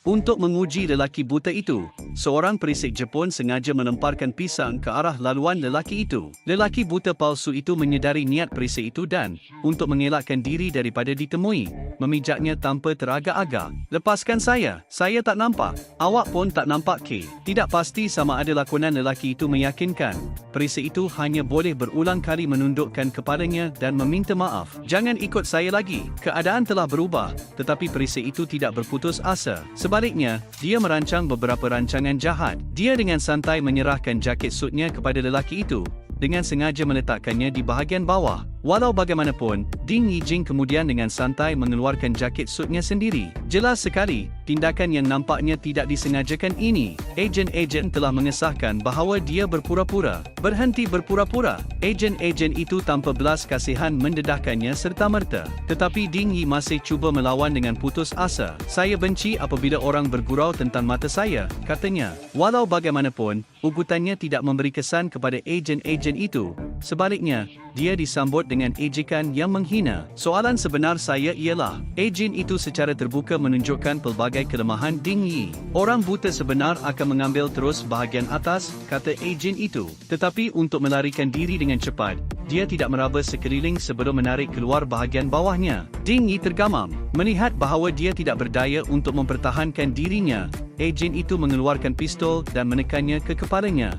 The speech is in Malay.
Untuk menguji lelaki buta itu, seorang perisik Jepun sengaja melemparkan pisang ke arah laluan lelaki itu. Lelaki buta palsu itu menyedari niat perisik itu dan, untuk mengelakkan diri daripada ditemui, memijaknya tanpa teragak-agak. "Lepaskan saya tak nampak." "Awak pun tak nampak ke?" Tidak pasti sama ada lakonan lelaki itu meyakinkan. Perisik itu hanya boleh berulang kali menundukkan kepalanya dan meminta maaf. "Jangan ikut saya lagi. Keadaan telah berubah." Tetapi perisik itu tidak berputus asa. Sebaliknya, dia merancang beberapa rancangan jahat. Dia dengan santai menyerahkan jaket sutnya kepada lelaki itu, dengan sengaja meletakkannya di bahagian bawah. Walau bagaimanapun, Ding Yijing kemudian dengan santai mengeluarkan jaket sutnya sendiri. Jelas sekali, tindakan yang nampaknya tidak disengajakan ini. Ejen-ejen telah mengesahkan bahawa dia berpura-pura. "Berhenti berpura-pura." Ejen-ejen itu tanpa belas kasihan mendedahkannya serta-merta. Tetapi Ding Yi masih cuba melawan dengan putus asa. "Saya benci apabila orang bergurau tentang mata saya," katanya. Walau bagaimanapun, ugutannya tidak memberi kesan kepada ejen-ejen itu. Sebaliknya, dia disambut dengan ejekan yang menghina. "Soalan sebenar saya ialah," ejen itu secara terbuka menunjukkan pelbagai kelemahan Ding Yi. "Orang buta sebenar akan mengambil terus bahagian atas," kata ejen itu. Tetapi untuk melarikan diri dengan cepat, dia tidak meraba sekeliling sebelum menarik keluar bahagian bawahnya. Ding Yi tergamam. Melihat bahawa dia tidak berdaya untuk mempertahankan dirinya, ejen itu mengeluarkan pistol dan menekannya ke kepalanya.